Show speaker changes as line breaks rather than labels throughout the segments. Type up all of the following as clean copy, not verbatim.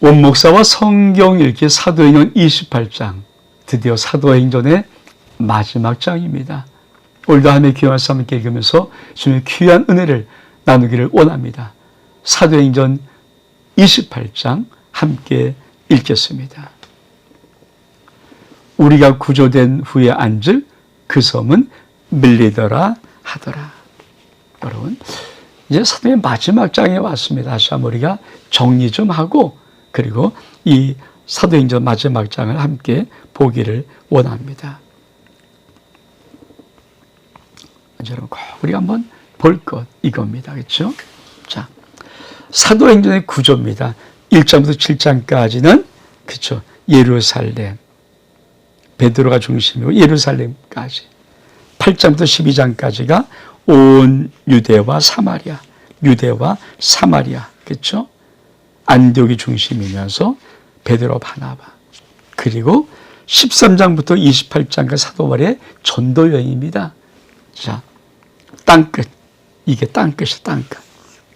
원목사와 성경 읽기 사도행전 28장, 드디어 사도행전의 마지막 장입니다. 오늘도 하나님의 귀한 말씀 함께 읽으면서 주님의 귀한 은혜를 나누기를 원합니다. 사도행전 28장 함께 읽겠습니다. 우리가 구조된 후에 앉을 그 섬은 밀리더라 하더라. 여러분, 이제 사도의 마지막 장에 왔습니다. 다시 한번 우리가 정리 좀 하고, 그리고 이 사도행전 마지막 장을 함께 보기를 원합니다. 여러분, 꼭 우리가 한번 볼 것 이겁니다. 그렇죠? 자, 사도행전의 구조입니다. 1장부터 7장까지는 그렇죠, 예루살렘, 베드로가 중심이고 예루살렘까지. 8장부터 12장까지가 온 유대와 사마리아, 그렇죠? 안디옥이 중심이면서 베드로, 바나바. 그리고 13장부터 28장까지 사도 바울의 전도 여행입니다. 자, 땅끝. 이게 땅끝이야, 땅끝.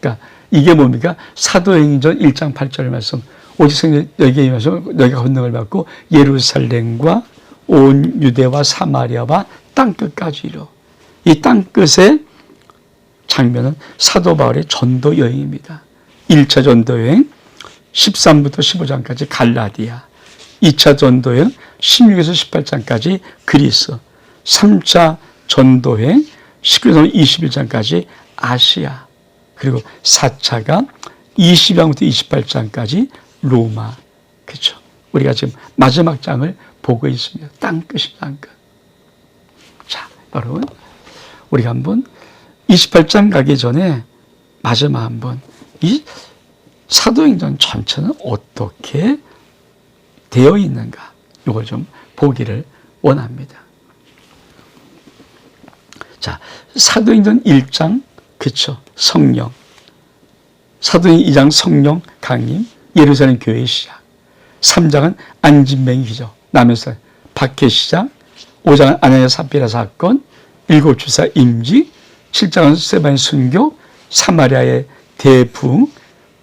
그러니까 이게 뭡니까? 사도행전 1장 8절 말씀. 오직 여기에 임해서 너희가 권능을 받고 예루살렘과 온 유대와 사마리아와 땅끝까지 이뤄. 이 땅끝의 장면은 사도 바울의 전도 여행입니다. 1차 전도 여행 13부터 15장까지 갈라디아, 2차 전도 여행 16에서 18장까지 그리스, 3차 전도 여행 19에서 21장까지 아시아, 그리고 4차가 20장부터 28장까지 로마. 그렇죠? 우리가 지금 마지막 장을 보고 있습니다. 땅끝이 땅끝. 자, 여러분, 우리가 한번 28장 가기 전에 마지막 한번 이 사도행전 전체는 어떻게 되어 있는가, 이걸 좀 보기를 원합니다. 자, 사도행전 1장, 그쵸, 성령. 사도행전 2장 성령 강림, 예루살렘 교회의 시작. 3장은 안진뱅이 기적, 남에서 박해 시작. 5장은 아나니아 삽비라 사건, 7 주사 임직. 7장은 스데반의 순교, 사마리아의 대부흥.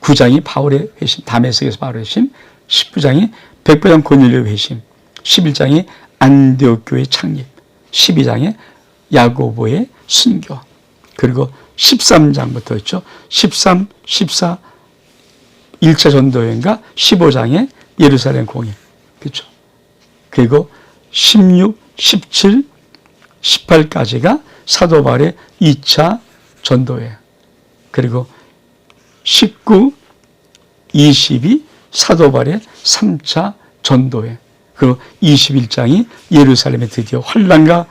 9장이 바울의 회심, 다메섹에서 바울의 회심. 19장이 백부장 고넬료 회심. 11장이 안디옥 교회 창립. 12장에 야고보의 순교. 그리고 13장부터 있죠. 13, 14, 1차 전도여행과 15장에 예루살렘 공인. 그렇죠. 그리고 16, 17, 18까지가 사도 바울의 2차 전도여행. 그리고 19, 20이 사도 바울의 3차 전도여행. 그리고 21장이 예루살렘에 드디어 환난과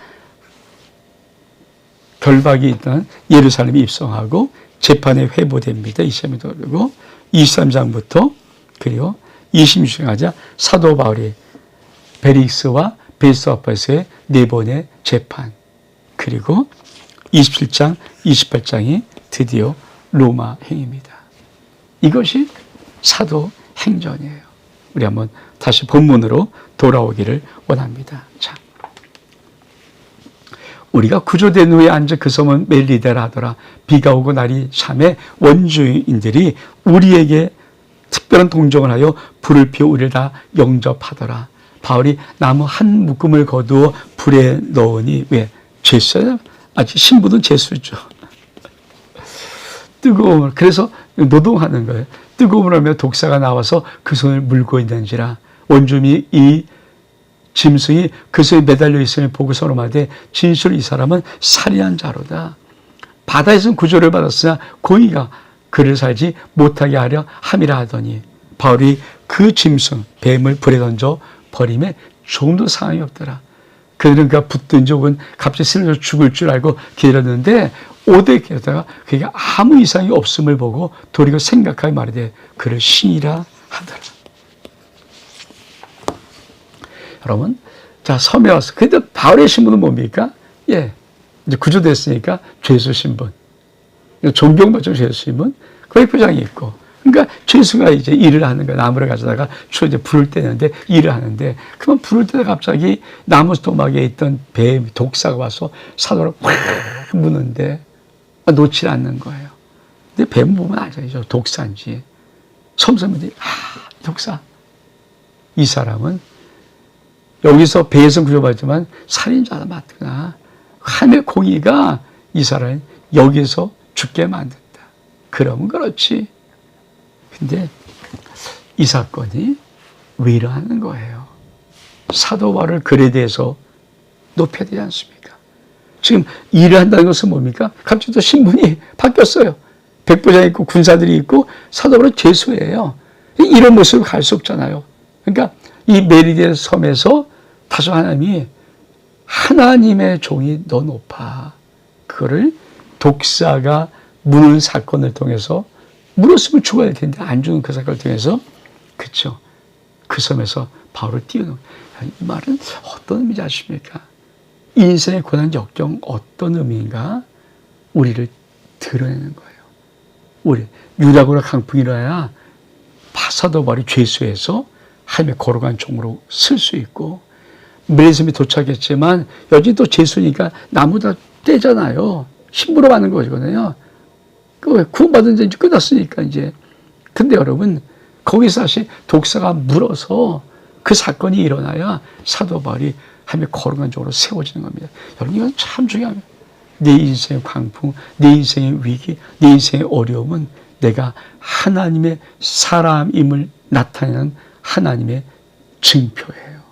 결박이 있던 예루살렘에 입성하고 재판에 회부됩니다. 23장부터 그리고 23장부터 그리고 26장까지 사도 바울이 베릭스와 베스 앞에서의 4번의 재판. 그리고 27장, 28장이 드디어 로마 행입니다. 이것이 사도행전이에요. 우리 한번 다시 본문으로 돌아오기를 원합니다. 자, 우리가 구조된 후에 앉아 그 섬은 멜리데라 하더라. 비가 오고 날이 참에 원주인들이 우리에게 특별한 동정을 하여 불을 피워 우리를 다 영접하더라. 바울이 나무 한 묶음을 거두어 불에 넣으니, 왜? 죄수야? 아직 신부는 죄수죠. 뜨거움을, 그래서 노동하는 거예요. 뜨거움을 하며 독사가 나와서 그 손을 물고 있는지라. 원주민이 이 짐승이 그 손에 매달려 있음을 보고 서로 말하되 진실 이 사람은 살인한 자로다. 바다에서는 구조를 받았으나 공의가 그를 살지 못하게 하려 함이라 하더니 바울이 그 짐승 뱀을 불에 던져 버림에 조금도 상황이 없더라. 그들은 그가 붙든지 혹은 갑자기 쓰러져 죽을 줄 알고 기다렸는데 오대 기다렸다가 그게 아무 이상이 없음을 보고 도리어 생각하게 말하되 그를 신이라 하더라. 여러분, 자, 섬에 와서, 근데 바울의 신분은 뭡니까? 예, 이제 구조됐으니까 죄수 신분. 존경받죠, 죄수 신분. 거기 표장이 있고. 그러니까 죄수가 이제 일을 하는 거야. 나무를 가져다가 주로 이제 불을 떼는데 일을 하는데, 그러면 불을 떼다 갑자기 나무 도막에 있던 뱀, 독사가 와서 사도를 확 무는데 놓지 않는 거예요. 근데 뱀 보면 알죠. 독사인지. 섬섬이들이, 독사. 이 사람은 여기서 배에서 구조받지만 살인자다 맞구나. 하늘의 공의가 이 사람을 여기서 죽게 만든다. 그러면 그렇지. 근데 이 사건이 왜 일어나는 거예요? 사도 바울을 글에 대해서 높여야 되지 않습니까? 지금 일을 한다는 것은 뭡니까? 갑자기 또 신분이 바뀌었어요. 백부장이 있고 군사들이 있고 사도 바울은 죄수예요. 이런 모습을 갈 수 없잖아요. 그러니까 이 메리데 섬에서 다소 하나님이 하나님의 종이 너 높아. 그거를 독사가 무는 사건을 통해서 물었으면 죽어야 될 텐데 안 죽은 그 사건을 통해서 그렇죠. 그 섬에서 바울을 띄워놓은 이 말은 어떤 의미인지 아십니까? 인생의 고난 역경 어떤 의미인가? 우리를 드러내는 거예요. 우리 유다고나 강풍이 일어나야 사도 바울이 죄수에서 하나님의 거룩한 종으로 쓸 수 있고 메리섬에 도착했지만 여전히 또 죄수니까 나무다 떼잖아요. 힘으로 받는 거거든요. 구원받은 지 이제 끝났으니까 이제. 근데 여러분 거기서 사실 독사가 물어서 그 사건이 일어나야 사도 바울이 하나님의 거룩한 종으로 세워지는 겁니다. 여러분 이건 참 중요합니다. 내 인생의 광풍, 내 인생의 위기, 내 인생의 어려움은 내가 하나님의 사람임을 나타내는 하나님의 증표예요.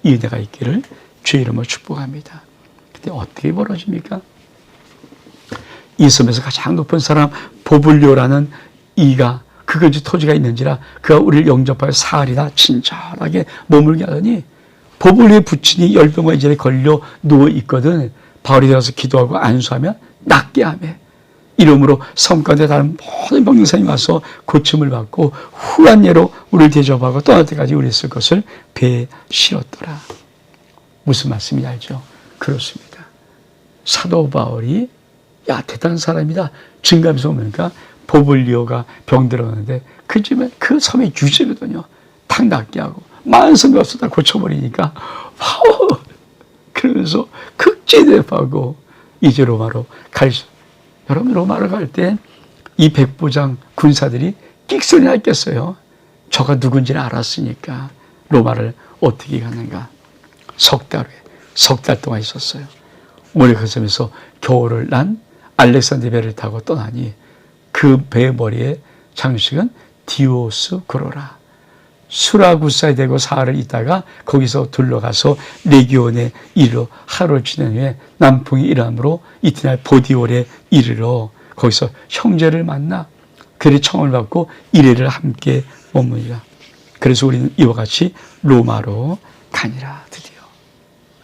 이 은혜가 있기를 주의 이름으로 축복합니다. 근데 어떻게 벌어집니까? 이 섬에서 가장 높은 사람 보블리오라는 이가 그거지 토지가 있는지라 그가 우리를 영접하여 사흘이나 친절하게 머물게 하더니 보블리오의 부친이 열병과 이전에 걸려 누워 있거든. 바울이 되어서 기도하고 안수하면 낫게 하며 이름으로 섬 가운데 다른 모든 병사님이 와서 고침을 받고 후한 예로 우리를 대접하고 떠날 때까지 우리 있을 것을 배에 실었더라. 무슨 말씀인지 알죠? 그렇습니다. 사도 바울이 야 대단한 사람이다. 증감에서 오니까 보블리오가 병들었는데 그 집에 그 섬의 유지거든요. 탁 낫게 하고 많은 섬이 와서 다 고쳐버리니까 와우 그러면서 극진대파고 이제 로마로 갈 수. 여러분 로마로 갈 때 이 백부장 군사들이 끽소리 났겠어요. 저가 누군지를 알았으니까 로마를 어떻게 가는가. 석 달 동안 있었어요. 오늘 그 섬에서 겨울을 난 알렉산드 배를 타고 떠나니 그 배 머리에 장식은 디오스 그로라. 수라구사에 대고 사흘을 있다가 거기서 둘러가서 레기온에 이르러 하루를 지낸 후에 남풍이 일함으로 이튿날 보디올에 이르러 거기서 형제를 만나 그들의 청을 받고 이래를 함께 머무니라. 그래서 우리는 이와 같이 로마로 가니라. 드디어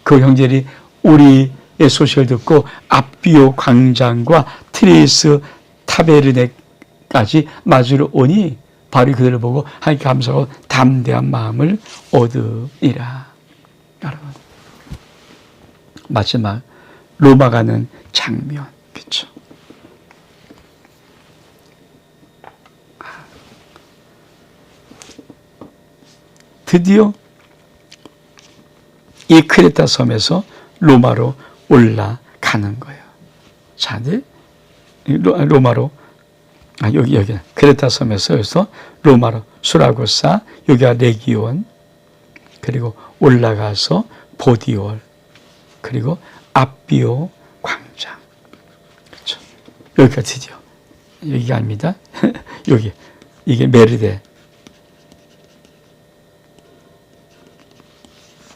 그 형제들이 우리의 소식을 듣고 앞비오 광장과 트레이스 타베르네까지 마주러 오니 바울이 그들을 보고 하나님께 감사하고 담대한 마음을 얻으리라. 여러분 마지막 로마 가는 장면 그렇죠? 드디어 이 크레타 섬에서 로마로 올라가는 거예요. 자, 로마로 여기 크레타 섬에서 여기서 로마로 수라고사 여기가 레기온 그리고 올라가서 보디올 그리고 앞비오 광장 그렇죠. 여기가 드디어 여기가 아닙니다. 여기 이게 메르데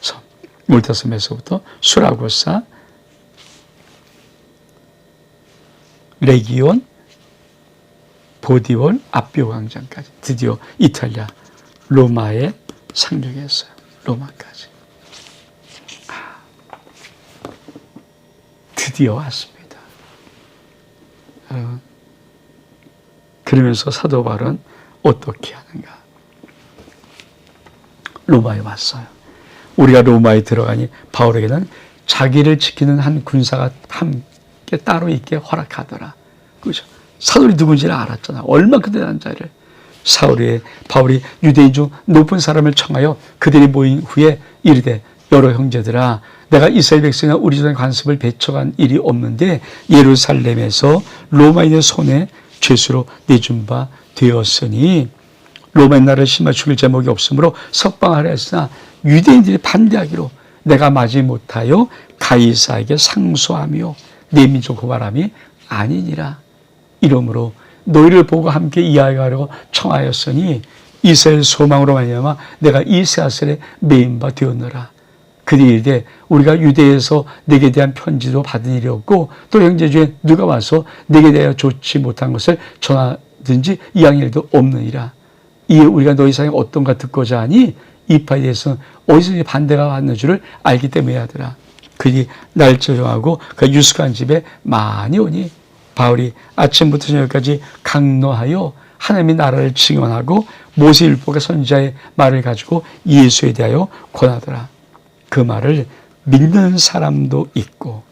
섬 몰타섬에서부터 수라고사 레기온 보디올 앞비오 광장까지 드디어 이탈리아 로마에 상륙했어요. 로마까지. 드디어 왔습니다. 여러분, 그러면서 사도 바울은 어떻게 하는가? 로마에 왔어요. 우리가 로마에 들어가니 바울에게는 자기를 지키는 한 군사가 함께 따로 있게 허락하더라. 그죠? 사울이 누군지를 알았잖아. 얼마큼 대단한 자를. 바울이 유대인 중 높은 사람을 청하여 그들이 모인 후에 이르되 여러 형제들아 내가 이스라엘 백성이나 우리 조상의 관습을 배척한 일이 없는데 예루살렘에서 로마인의 손에 죄수로 내준 바 되었으니 로마의 나라를 심하 죽일 제목이 없으므로 석방하려 했으나 유대인들이 반대하기로 내가 맞이 못하여 가이사에게 상소하며 내 민족 고발함이 아니니라. 이러므로 너희를 보고 함께 이야기하려고 청하였으니 이스라엘 소망으로 말미암아 내가 이 새하슬에 메인 바 되었노라. 그들이 이르되 우리가 유대에서 내게 대한 편지도 받은 일이 없고 또 형제 중에 누가 와서 내게 대하여 좋지 못한 것을 전하든지 이양 일도 없느니라. 이에 우리가 너희 사이에 어떤가 듣고자 하니 이 파에 대해서는 어디서 반대가 왔는 줄을 알기 때문에 하더라. 그들이 날 조정하고 그 유숙한 집에 많이 오니 바울이 아침부터 저녁까지 강노하여 하나님의 나라를 증언하고 모세율법과 선지자의 말을 가지고 예수에 대하여 권하더라. 그 말을 믿는 사람도 있고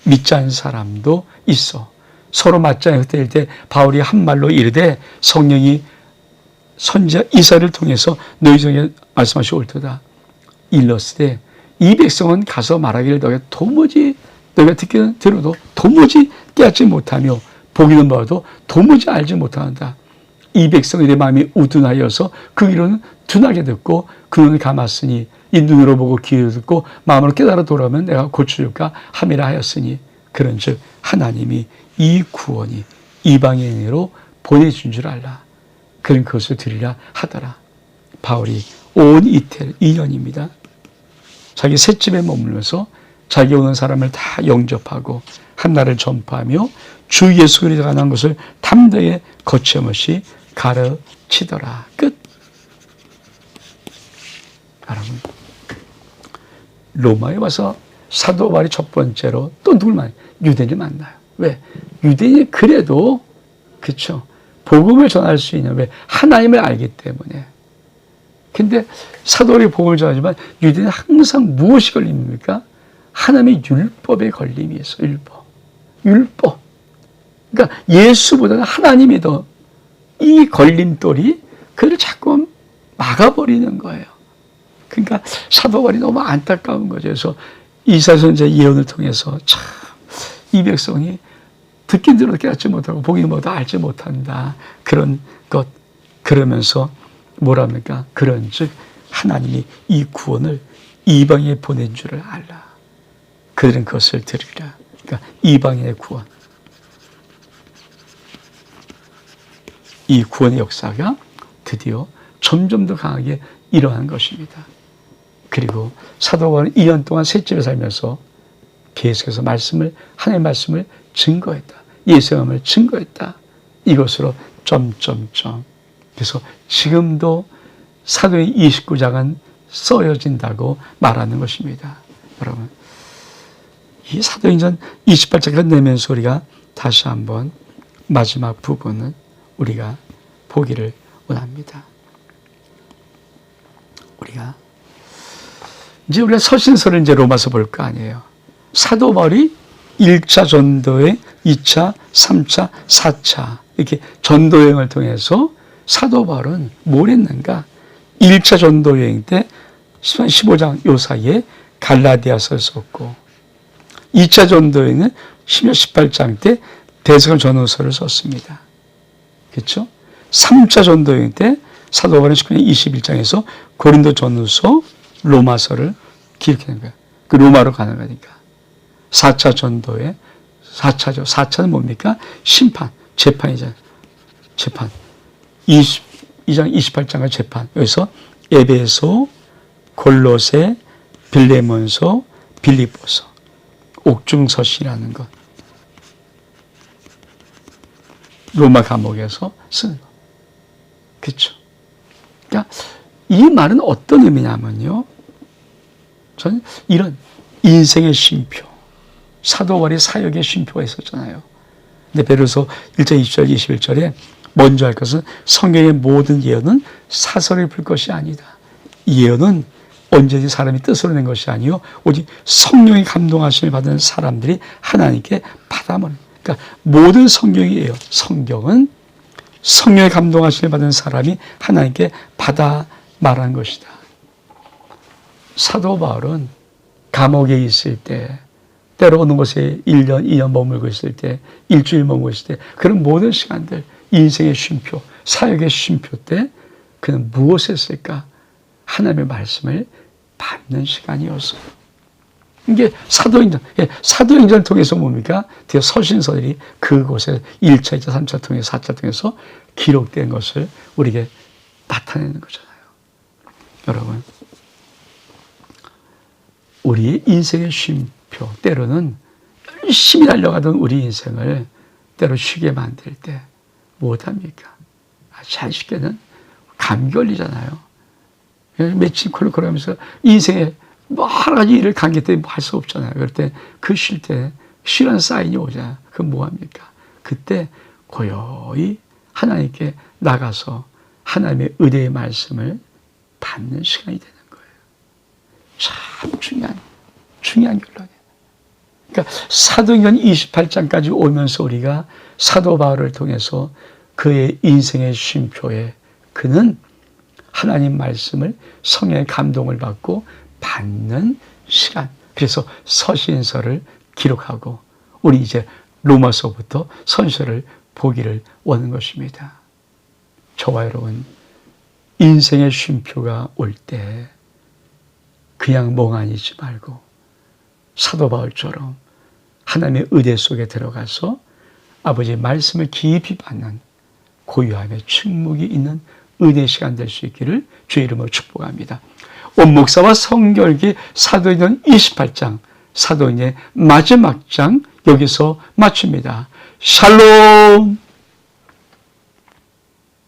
믿지 않는 사람도 있어. 서로 맞짱에 흩어질 때 바울이 한 말로 이르되 성령이 선지자 이사야를 통해서 너희 중에 말씀하시 옳도다. 일렀을 때 이 백성은 가서 말하기를 너희가 듣기는 들어도 도무지 깨닫지 못하며 보기는 봐도 도무지 알지 못한다. 이 백성의 마음이 우둔하여서 그 귀로는 둔하게 듣고 그 눈을 감았으니 이 눈으로 보고 귀로 듣고 마음으로 깨달아 돌아오면 내가 고쳐줄까 함이라 하였으니 그런즉 하나님이 이 구원이 이방인으로 보내준 줄 알라. 그런 그것을 드리라 하더라. 바울이 온 이태리 2년입니다. 자기 셋집에 머물면서 자기 오는 사람을 다 영접하고 한나라를 전파하며 주 예수 그리스도가 난 것을 담대하게 거침없이 가르치더라. 끝. 여러분, 로마에 와서 사도 바울이 첫 번째로 또 누굴 만나요? 유대인을 만나요. 왜? 유대인이 그래도 그렇죠. 복음을 전할 수 있는 왜? 하나님을 알기 때문에. 근데 사도 바울이 복음을 전하지만 유대인은 항상 무엇이 걸립니까? 하나님의 율법에 걸림이 있어. 율법. 그러니까 예수보다는 하나님이 더 이 걸림돌이 그를 자꾸 막아버리는 거예요. 그러니까 사도 바울이 너무 안타까운 거죠. 그래서 이사야 선지자 예언을 통해서 참 이 백성이 듣긴 들어도 깨닫지 못하고 보기는 뭐도 알지 못한다. 그런 것. 그러면서 뭐랍니까? 그런즉 하나님이 이 구원을 이방에 보낸 줄을 알라. 그들은 그것을 들으리라. 그러니까 이방인의 구원. 이 구원의 역사가 드디어 점점 더 강하게 일어난 것입니다. 그리고 사도 바울은 2년 동안 셋집에 살면서 계속해서 하나님의 말씀을 증거했다. 예수님을 증거했다. 이것으로 점점점. 그래서 지금도 사도행 29장은 써여진다고 말하는 것입니다. 여러분, 이 사도행전 28장 끝내면서 우리가 다시 한번 마지막 부분은 우리가 보기를 원합니다. 우리가 서신서를 이제 로마서 볼 거 아니에요. 사도 바울이 1차 전도여행, 2차, 3차, 4차 이렇게 전도여행을 통해서 사도 바울은 뭘 했는가? 1차 전도여행 때 15장 요 사이에 갈라디아서를 썼고 2차 전도여행은 18장 때 대성을 전후서를 썼습니다. 그렇죠? 3차 전도여행 때 사도 바울은 21장에서 고린도 전후서, 로마서를 기록하는 거예요. 그 로마로 가는 거니까. 4차 전도에 4차죠. 4차는 뭡니까? 심판, 재판이잖아요. 재판. 22장 28장의 재판. 여기서 에베소, 골로새, 빌레몬서, 빌립보서. 옥중서신이라는 것. 로마 감옥에서 쓰는 것. 그렇죠. 그러니까 이 말은 어떤 의미냐면요. 저는 이런 인생의 쉼표, 사도 바울의 사역의 쉼표가 있었잖아요. 근데 베드로서 1장 20절 21절에 먼저 할 것은 성경의 모든 예언은 사설을 풀 것이 아니다. 이 예언은 언제든지 사람이 뜻으로 낸 것이 아니요 오직 성령의 감동하심을 받은 사람들이 하나님께 받아먹는. 그러니까 모든 성경이에요. 성경은 성령의 감동하심을 받은 사람이 하나님께 받아 말한 것이다. 사도 바울은 감옥에 있을 때, 때로 어느 곳에 1년, 2년 머물고 있을 때, 일주일 머물고 있을 때, 그런 모든 시간들, 인생의 쉼표, 사역의 쉼표 때 그는 무엇을 했을까? 하나님의 말씀을 받는 시간이었어요. 이게 사도행전을 통해서 뭡니까? 드디어 서신서들이 그곳에 1차, 2차, 3차 통해서 4차 통해서 기록된 것을 우리에게 나타내는 거잖아요. 여러분, 우리 인생의 쉼표, 때로는 열심히 달려가던 우리 인생을 때로 쉬게 만들 때 무엇합니까? 잘 쉽게는 감기 걸리잖아요. 며칠 콜록콜록하면서 인생에 뭐 여러 가지 일을 감기 때문에 할 수 없잖아요. 그럴 때 그 쉴 때 쉬는 사인이 오잖아요. 그럼 뭐합니까? 그때 고요히 하나님께 나가서 하나님의 은혜의 말씀을 받는 시간이 되는 거예요. 참 중요한 결론이에요. 그러니까 사도행전 28장까지 오면서 우리가 사도 바울을 통해서 그의 인생의 쉼표에 그는 하나님 말씀을 성령의 감동을 받고 받는 시간. 그래서 서신서를 기록하고 우리 이제 로마서부터 선서를 보기를 원하는 것입니다. 저와 여러분, 인생의 쉼표가 올 때 그냥 멍하니지 말고 사도 바울처럼 하나님의 의대 속에 들어가서 아버지의 말씀을 깊이 받는 고요함의 침묵이 있는 은혜 시간 될 수 있기를 주의 이름으로 축복합니다. 원목사와 성결기 사도행전 28장, 사도행전의 마지막 장 여기서 마칩니다. 샬롬!